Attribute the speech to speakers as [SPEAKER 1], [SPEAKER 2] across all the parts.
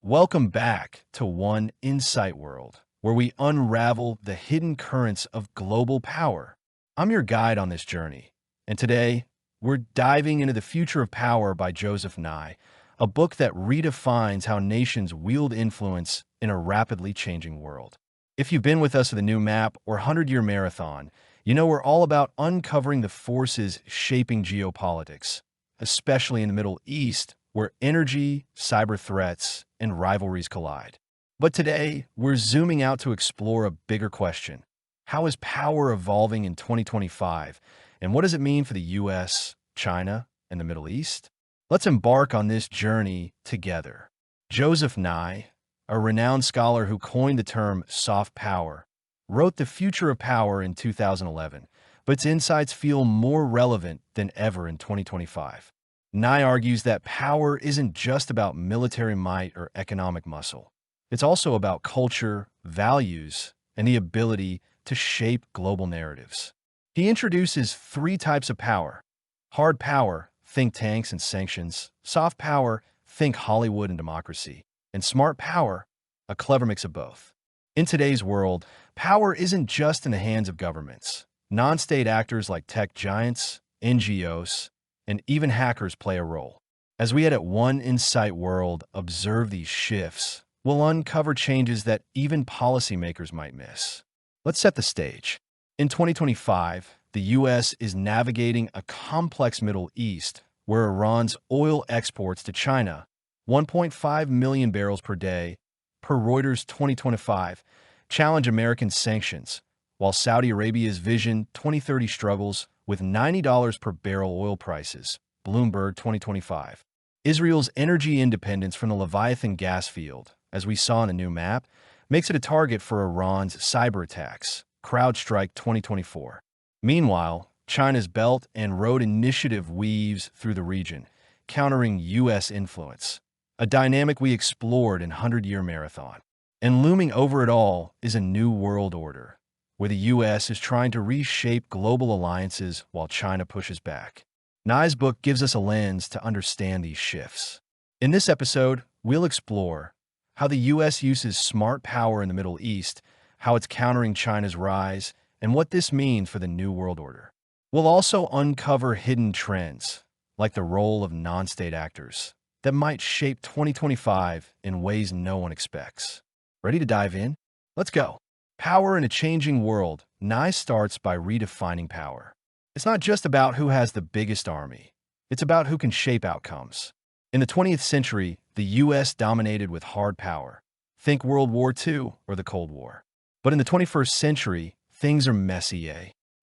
[SPEAKER 1] Welcome back to One Insight World, where we unravel the hidden currents of global power. I'm your guide on this journey, and today we're diving into The Future of Power by Joseph Nye, a book that redefines how nations wield influence in a rapidly changing world. If you've been with us at the New Map or 100-Year Marathon, you know we're all about uncovering the forces shaping geopolitics, especially in the Middle East, where energy, cyber threats, and rivalries collide. But today, we're zooming out to explore a bigger question. How is power evolving in 2025, and what does it mean for the US, China, and the Middle East? Let's embark on this journey together. Joseph Nye, a renowned scholar who coined the term soft power, wrote The Future of Power in 2011, but its insights feel more relevant than ever in 2025. Nye argues that power isn't just about military might or economic muscle. It's also about culture, values, and the ability to shape global narratives. He introduces three types of power: hard power, think tanks and sanctions; soft power, think Hollywood and democracy; and smart power, a clever mix of both. In today's world, power isn't just in the hands of governments. Non-state actors like tech giants, NGOs, and even hackers play a role. As we at One Insight World observe these shifts, we'll uncover changes that even policymakers might miss. Let's set the stage. In 2025, the U.S. is navigating a complex Middle East where Iran's oil exports to China, 1.5 million barrels per day, per Reuters 2025, challenge American sanctions, while Saudi Arabia's Vision 2030 struggles with $90 per barrel oil prices, Bloomberg 2025. Israel's energy independence from the Leviathan gas field, as we saw in the new map, makes it a target for Iran's cyber attacks, CrowdStrike 2024. Meanwhile, China's Belt and Road Initiative weaves through the region, countering U.S. influence, a dynamic we explored in 100-Year Marathon. And looming over it all is a new world order, where the U.S. is trying to reshape global alliances while China pushes back. Nye's book gives us a lens to understand these shifts. In this episode, we'll explore how the U.S. uses smart power in the Middle East, how it's countering China's rise, and what this means for the new world order. We'll also uncover hidden trends, like the role of non-state actors, that might shape 2025 in ways no one expects. Ready to dive in? Let's go. Power in a changing world. Nye starts by redefining power. It's not just about who has the biggest army. It's about who can shape outcomes. In the 20th century, the U.S. dominated with hard power. Think World War II or the Cold War. But in the 21st century, things are messy.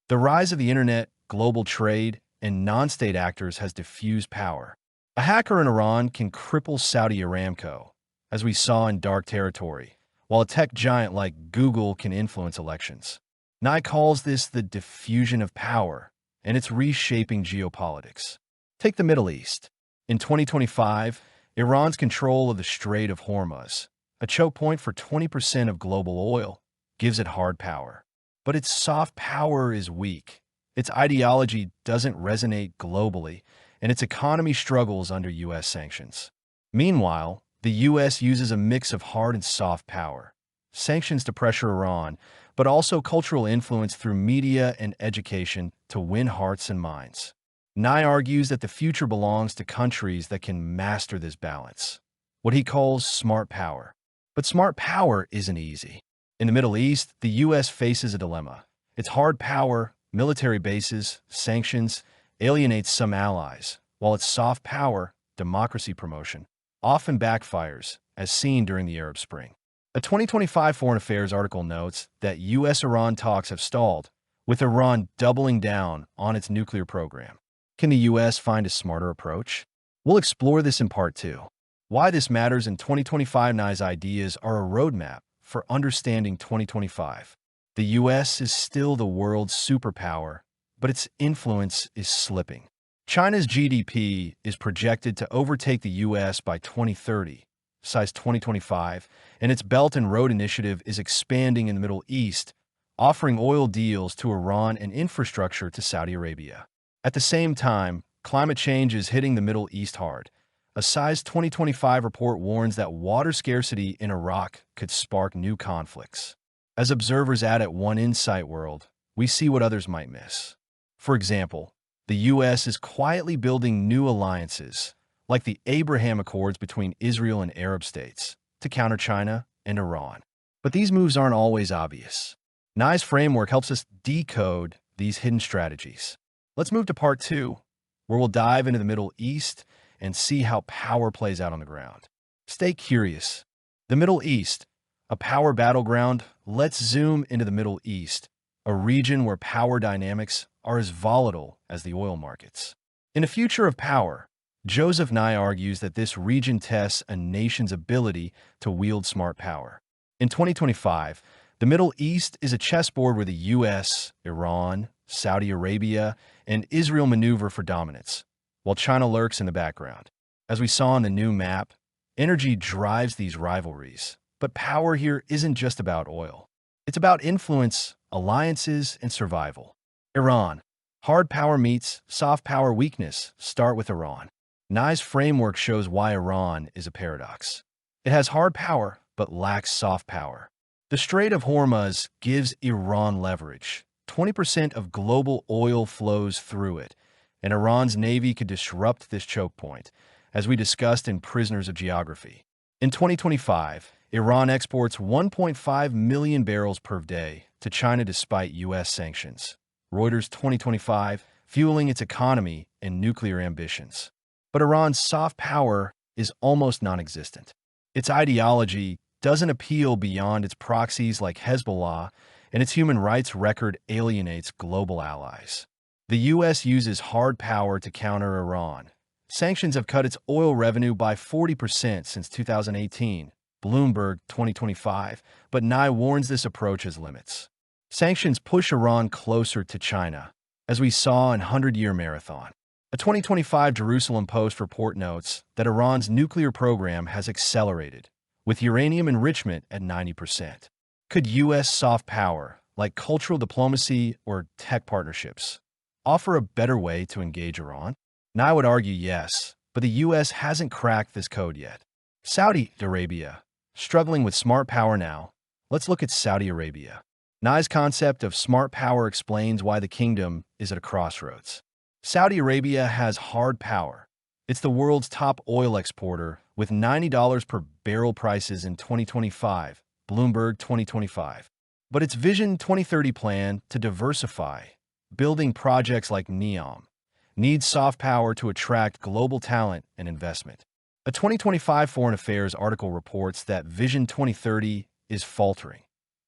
[SPEAKER 1] The rise of the internet, global trade, and non-state actors has diffused power. A hacker in Iran can cripple Saudi Aramco, as we saw in Dark Territory, while a tech giant like Google can influence elections. Nye calls this the diffusion of power, and it's reshaping geopolitics. Take the Middle East. In 2025, Iran's control of the Strait of Hormuz, a choke point for 20% of global oil, gives it hard power. But its soft power is weak. Its ideology doesn't resonate globally, and its economy struggles under U.S. sanctions. Meanwhile, the U.S. uses a mix of hard and soft power, sanctions to pressure Iran, but also cultural influence through media and education to win hearts and minds. Nye argues that the future belongs to countries that can master this balance, what he calls smart power. But smart power isn't easy. In the Middle East, the U.S. faces a dilemma. Its hard power, military bases, sanctions, alienates some allies, while its soft power, democracy promotion, often backfires, as seen during the Arab Spring. A 2025 Foreign Affairs article notes that U.S.-Iran talks have stalled, with Iran doubling down on its nuclear program. Can the U.S. find a smarter approach? We'll explore this in Part 2. Why this matters in 2025. Nye's ideas are a roadmap for understanding 2025. The U.S. is still the world's superpower, but its influence is slipping. China's GDP is projected to overtake the U.S. by 2030, size 2025, and its Belt and Road Initiative is expanding in the Middle East, offering oil deals to Iran and infrastructure to Saudi Arabia. At the same time, climate change is hitting the Middle East hard. A size 2025 report warns that water scarcity in Iraq could spark new conflicts. As observers at One Insight World, we see what others might miss. For example, the U.S. is quietly building new alliances, like the Abraham Accords between Israel and Arab states, to counter China and Iran. But these moves aren't always obvious. Nye's framework helps us decode these hidden strategies. Let's move to part 2, where we'll dive into the Middle East and see how power plays out on the ground. Stay curious. The Middle East, a power battleground. Let's zoom into the Middle East, a region where power dynamics are as volatile as the oil markets. In A Future of Power, Joseph Nye argues that this region tests a nation's ability to wield smart power. In 2025, the Middle East is a chessboard where the U.S., Iran, Saudi Arabia, and Israel maneuver for dominance, while China lurks in the background. As we saw in the new map, energy drives these rivalries. But power here isn't just about oil. It's about influence, alliances, and survival. Iran. Hard power meets soft power weakness. Start with Iran. Nye's framework shows why Iran is a paradox. It has hard power, but lacks soft power. The Strait of Hormuz gives Iran leverage. 20% of global oil flows through it, and Iran's navy could disrupt this choke point, as we discussed in Prisoners of Geography. In 2025, Iran exports 1.5 million barrels per day to China despite U.S. sanctions. Reuters 2025, fueling its economy and nuclear ambitions. But Iran's soft power is almost non-existent. Its ideology doesn't appeal beyond its proxies like Hezbollah, and its human rights record alienates global allies. The U.S. uses hard power to counter Iran. Sanctions have cut its oil revenue by 40% since 2018, Bloomberg 2025, but Nye warns this approach has limits. Sanctions push Iran closer to China, as we saw in 100-Year Marathon. A 2025 Jerusalem Post report notes that Iran's nuclear program has accelerated, with uranium enrichment at 90%. Could U.S. soft power, like cultural diplomacy or tech partnerships, offer a better way to engage Iran? Nye would argue yes, but the U.S. hasn't cracked this code yet. Saudi Arabia. Struggling with smart power now. Let's look at Saudi Arabia. Nye's concept of smart power explains why the kingdom is at a crossroads. Saudi Arabia has hard power. It's the world's top oil exporter, with $90 per barrel prices in 2025, Bloomberg 2025. But its Vision 2030 plan to diversify, building projects like NEOM, needs soft power to attract global talent and investment. A 2025 Foreign Affairs article reports that Vision 2030 is faltering.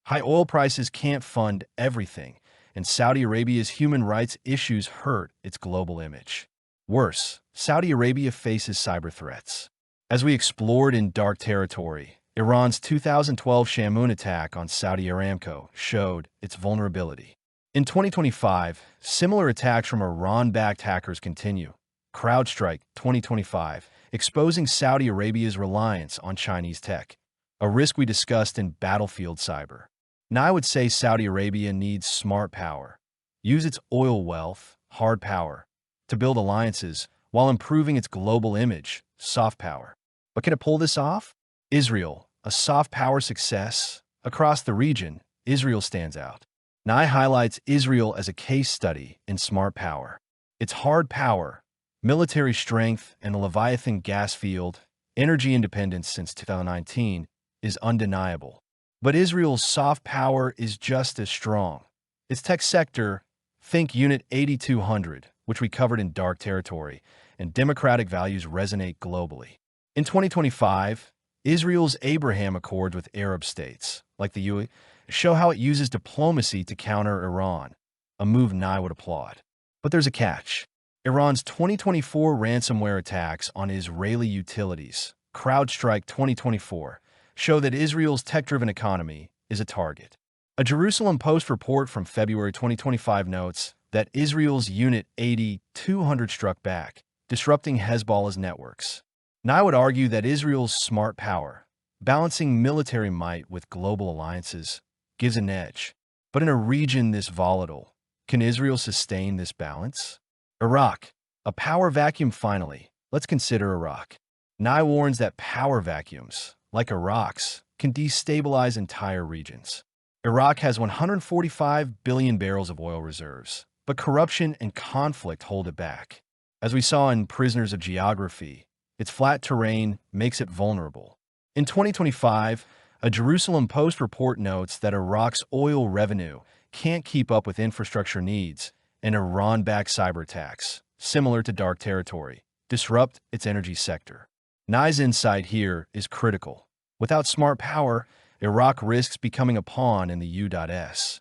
[SPEAKER 1] High oil prices can't fund everything, and Saudi Arabia's human rights issues hurt its global image. Worse, Saudi Arabia faces cyber threats. As we explored in Dark Territory, Iran's 2012 Shamoon attack on Saudi Aramco showed its vulnerability. In 2025, similar attacks from Iran-backed hackers continue. CrowdStrike 2025, exposing Saudi Arabia's reliance on Chinese tech, a risk we discussed in Battlefield Cyber. Now I would say Saudi Arabia needs smart power. Use its oil wealth, hard power, to build alliances while improving its global image, soft power. But can it pull this off? Israel, a soft power success. Across the region, Israel stands out. Nye highlights Israel as a case study in smart power. Its hard power, military strength, and the Leviathan gas field, energy independence since 2019, is undeniable. But Israel's soft power is just as strong. Its tech sector, think Unit 8200, which we covered in Dark Territory, and democratic values resonate globally. In 2025, Israel's Abraham Accords with Arab states, like the UAE, show how it uses diplomacy to counter Iran, a move Nye would applaud. But there's a catch. Iran's 2024 ransomware attacks on Israeli utilities, CrowdStrike 2024, show that Israel's tech-driven economy is a target. A Jerusalem Post report from February 2025 notes that Israel's Unit 8200 struck back, disrupting Hezbollah's networks. Nye would argue that Israel's smart power, balancing military might with global alliances, gives an edge. But in a region this volatile, can Israel sustain this balance? Iraq, a power vacuum finally. Let's consider Iraq. Nye warns that power vacuums, like Iraq's, can destabilize entire regions. Iraq has 145 billion barrels of oil reserves, but corruption and conflict hold it back. As we saw in Prisoners of Geography, its flat terrain makes it vulnerable. In 2025, a Jerusalem Post report notes that Iraq's oil revenue can't keep up with infrastructure needs, and Iran-backed cyber attacks, similar to Dark Territory, disrupt its energy sector. Nye's insight here is critical. Without smart power, Iraq risks becoming a pawn in the U.S.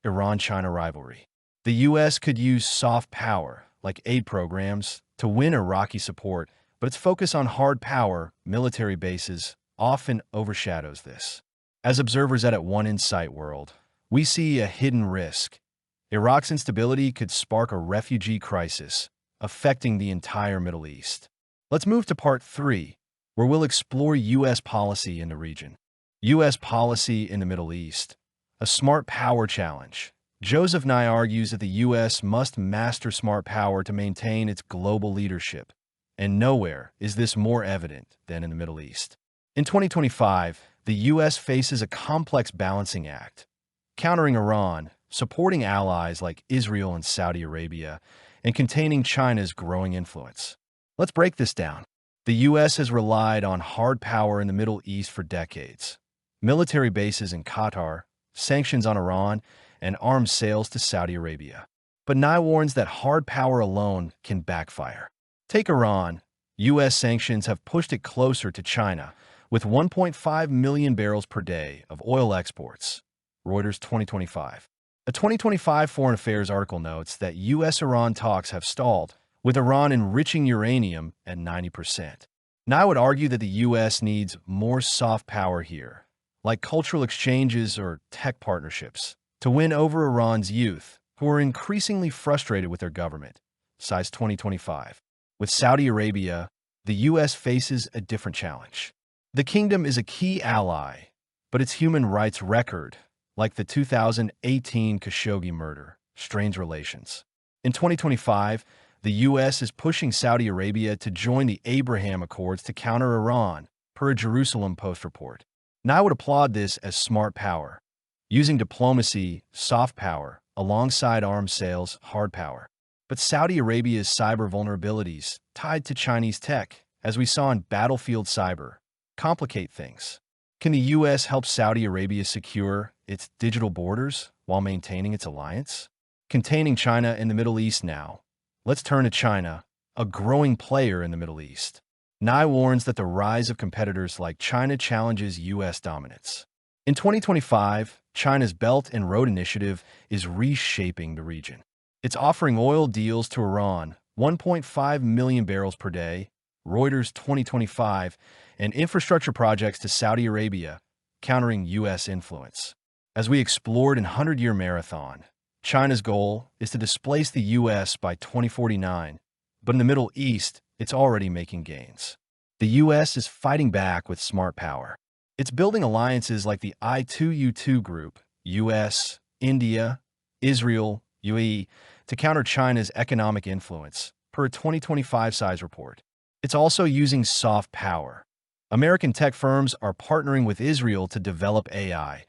[SPEAKER 1] Iran-China rivalry. The U.S. could use soft power, like aid programs, to win Iraqi support, but its focus on hard power, military bases, often overshadows this. As observers at One Insight World, we see a hidden risk. Iraq's instability could spark a refugee crisis, affecting the entire Middle East. Let's move to part 3, where we'll explore U.S. policy in the region. U.S. policy in the Middle East. A smart power challenge. Joseph Nye argues that the U.S. must master smart power to maintain its global leadership, and nowhere is this more evident than in the Middle East. In 2025, the U.S. faces a complex balancing act, countering Iran, supporting allies like Israel and Saudi Arabia, and containing China's growing influence. Let's break this down. The U.S. has relied on hard power in the Middle East for decades. Military bases in Qatar, sanctions on Iran, and arms sales to Saudi Arabia. But Nye warns that hard power alone can backfire. Take Iran. U.S. sanctions have pushed it closer to China, with 1.5 million barrels per day of oil exports. Reuters 2025. A 2025 Foreign Affairs article notes that U.S.-Iran talks have stalled, with Iran enriching uranium at 90%. Nye would argue that the U.S. needs more soft power here, like cultural exchanges or tech partnerships, to win over Iran's youth, who are increasingly frustrated with their government. Size 2025. With Saudi Arabia, the U.S. faces a different challenge. The kingdom is a key ally, but its human rights record, like the 2018 Khashoggi murder, strains relations. In 2025, the U.S. is pushing Saudi Arabia to join the Abraham Accords to counter Iran, per a Jerusalem Post report. Now I would applaud this as smart power, using diplomacy, soft power, alongside arms sales, hard power. But Saudi Arabia's cyber vulnerabilities, tied to Chinese tech, as we saw in Battlefield Cyber, complicate things. Can the U.S. help Saudi Arabia secure its digital borders while maintaining its alliance? Containing China in the Middle East now. Let's turn to China, a growing player in the Middle East. Nye warns that the rise of competitors like China challenges U.S. dominance. In 2025, China's Belt and Road Initiative is reshaping the region. It's offering oil deals to Iran, 1.5 million barrels per day, Reuters 2025, and infrastructure projects to Saudi Arabia, countering U.S. influence. As we explored in 100-Year Marathon, China's goal is to displace the U.S. by 2049, but in the Middle East, it's already making gains. The U.S. is fighting back with smart power. It's building alliances like the I2U2 group, U.S., India, Israel, UAE, to counter China's economic influence, per a 2025 size report. It's also using soft power. American tech firms are partnering with Israel to develop AI,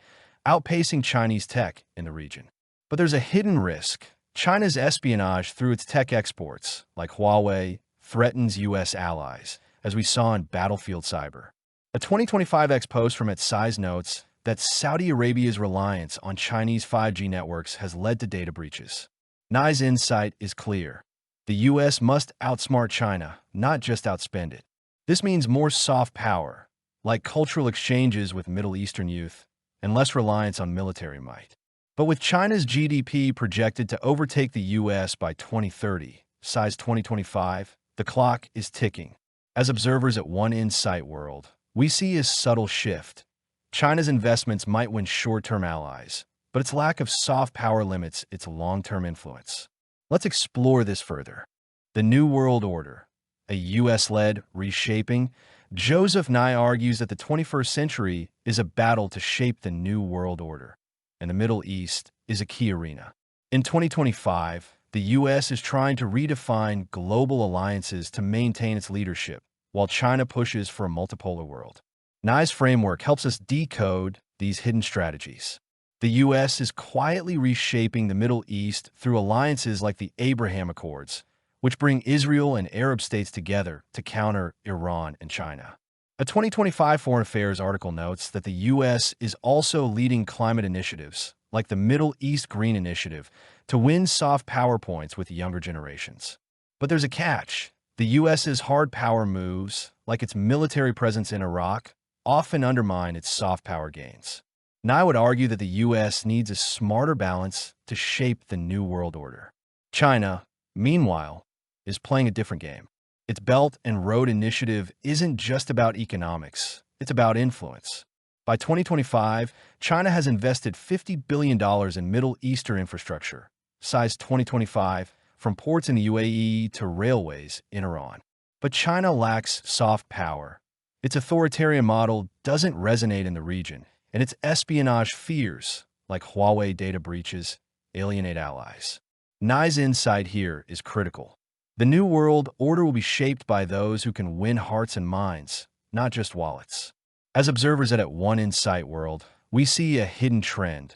[SPEAKER 1] outpacing Chinese tech in the region. But there's a hidden risk. China's espionage through its tech exports, like Huawei, threatens U.S. allies, as we saw in Battlefield Cyber. A 2025 X-Post from its size notes that Saudi Arabia's reliance on Chinese 5G networks has led to data breaches. Nye's insight is clear. The U.S. must outsmart China, not just outspend it. This means more soft power, like cultural exchanges with Middle Eastern youth, and less reliance on military might. But with China's GDP projected to overtake the U.S. by 2030, size 2025, the clock is ticking. As observers at One Insight World, we see a subtle shift. China's investments might win short-term allies, but its lack of soft power limits its long-term influence. Let's explore this further. The New World Order, a U.S.-led reshaping. Joseph Nye argues that the 21st century is a battle to shape the New World Order, and the Middle East is a key arena. In 2025, the U.S. is trying to redefine global alliances to maintain its leadership, while China pushes for a multipolar world. Nye's framework helps us decode these hidden strategies. The U.S. is quietly reshaping the Middle East through alliances like the Abraham Accords, which bring Israel and Arab states together to counter Iran and China. A 2025 Foreign Affairs article notes that the U.S. is also leading climate initiatives, like the Middle East Green Initiative, to win soft power points with younger generations. But there's a catch. The U.S.'s hard power moves, like its military presence in Iraq, often undermine its soft power gains. Nye would argue that the U.S. needs a smarter balance to shape the new world order. China, meanwhile, is playing a different game. Its Belt and Road Initiative isn't just about economics, it's about influence. By 2025, China has invested $50 billion in Middle Eastern infrastructure, size 2025, from ports in the UAE to railways in Iran. But China lacks soft power. Its authoritarian model doesn't resonate in the region, and its espionage fears, like Huawei data breaches, alienate allies. Nye's insight here is critical. The New World Order will be shaped by those who can win hearts and minds, not just wallets. As observers at One Insight World, we see a hidden trend.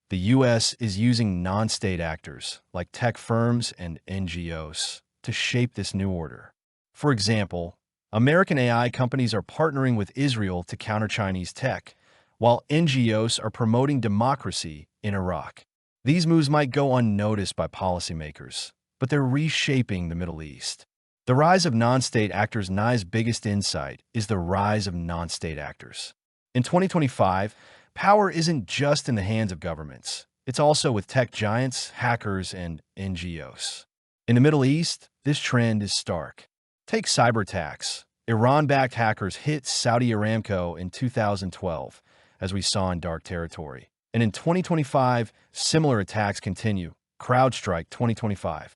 [SPEAKER 1] The U.S. is using non-state actors, like tech firms and NGOs, to shape this new order. For example, American AI companies are partnering with Israel to counter Chinese tech, while NGOs are promoting democracy in Iraq. These moves might go unnoticed by policymakers, but they're reshaping the Middle East. The rise of non-state actors. Nye's biggest insight is the rise of non-state actors. In 2025, power isn't just in the hands of governments. It's also with tech giants, hackers, and NGOs. In the Middle East, this trend is stark. Take cyber attacks. Iran-backed hackers hit Saudi Aramco in 2012, as we saw in Dark Territory. And in 2025, similar attacks continue. CrowdStrike 2025.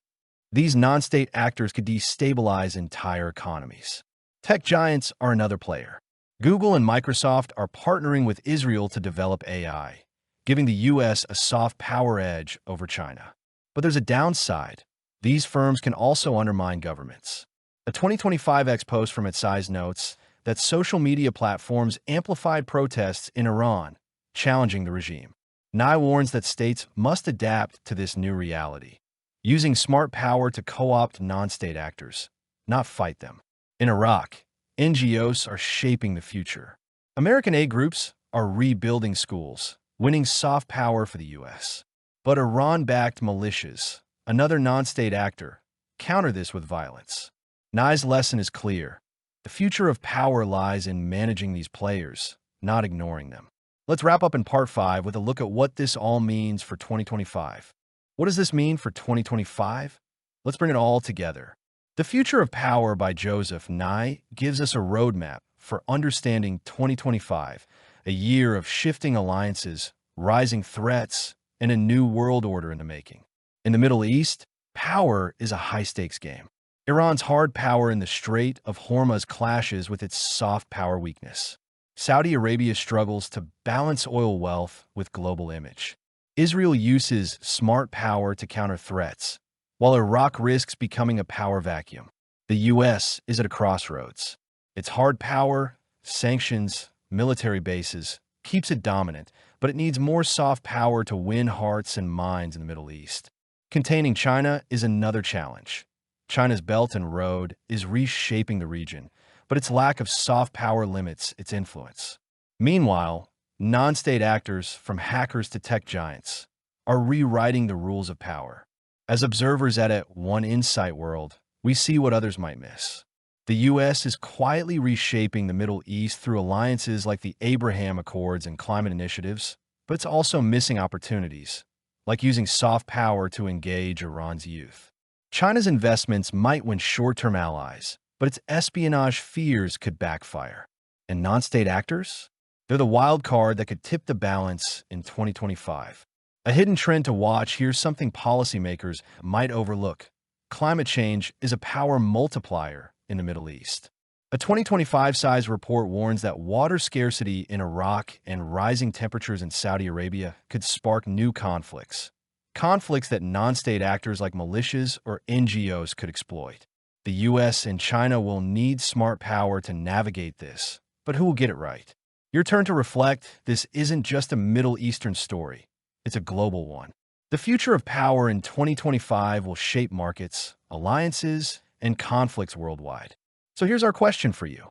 [SPEAKER 1] These non-state actors could destabilize entire economies. Tech giants are another player. Google and Microsoft are partnering with Israel to develop AI, giving the U.S. a soft power edge over China. But there's a downside. These firms can also undermine governments. A 2025 X post from its size notes that social media platforms amplified protests in Iran, challenging the regime. Nye warns that states must adapt to this new reality, using smart power to co-opt non-state actors, not fight them. In Iraq, NGOs are shaping the future. American aid groups are rebuilding schools, winning soft power for the U.S. But Iran-backed militias, another non-state actor, counter this with violence. Nye's lesson is clear. The future of power lies in managing these players, not ignoring them. Let's wrap up in Part 5 with a look at what this all means for 2025. What does this mean for 2025? Let's bring it all together. The Future of Power by Joseph Nye gives us a roadmap for understanding 2025, a year of shifting alliances, rising threats, and a new world order in the making. In the Middle East, power is a high-stakes game. Iran's hard power in the Strait of Hormuz clashes with its soft power weakness. Saudi Arabia struggles to balance oil wealth with global image. Israel uses smart power to counter threats, while Iraq risks becoming a power vacuum. The U.S. is at a crossroads. Its hard power, sanctions, military bases, keeps it dominant, but it needs more soft power to win hearts and minds in the Middle East. Containing China is another challenge. China's Belt and Road is reshaping the region, but its lack of soft power limits its influence. Meanwhile, non-state actors, from hackers to tech giants, are rewriting the rules of power. As observers at One Insight World, we see what others might miss. The U.S. is quietly reshaping the Middle East through alliances like the Abraham Accords and climate initiatives, but it's also missing opportunities, like using soft power to engage Iran's youth. China's investments might win short-term allies, but its espionage fears could backfire. And non-state actors? They're the wild card that could tip the balance in 2025. A hidden trend to watch. Here's something policymakers might overlook. Climate change is a power multiplier in the Middle East. A 2025 size report warns that water scarcity in Iraq and rising temperatures in Saudi Arabia could spark new conflicts. Conflicts that non-state actors like militias or NGOs could exploit. The US and China will need smart power to navigate this, but who will get it right? Your turn to reflect. This isn't just a Middle Eastern story, it's a global one. The future of power in 2025 will shape markets, alliances, and conflicts worldwide. So here's our question for you.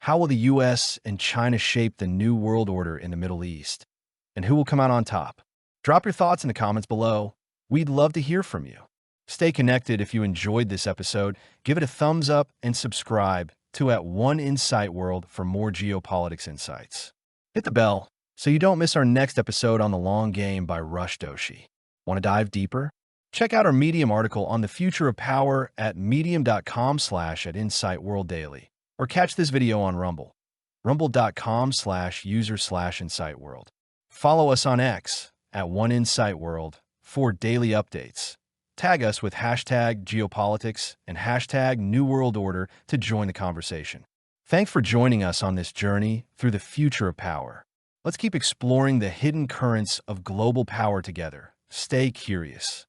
[SPEAKER 1] How will the US and China shape the new world order in the Middle East? And who will come out on top? Drop your thoughts in the comments below. We'd love to hear from you. Stay connected. If you enjoyed this episode, give it a thumbs up and subscribe to At One Insight World for more geopolitics insights. Hit the bell so you don't miss our next episode on The Long Game by Rush Doshi. Want to dive deeper? Check out our Medium article on the future of power at medium.com/@insightworlddaily, or catch this video on Rumble, rumble.com/user/insightworld. Follow us on X at One Insight World for daily updates. Tag us with hashtag Geopolitics and hashtag New World Order to join the conversation. Thanks for joining us on this journey through the future of power. Let's keep exploring the hidden currents of global power together. Stay curious.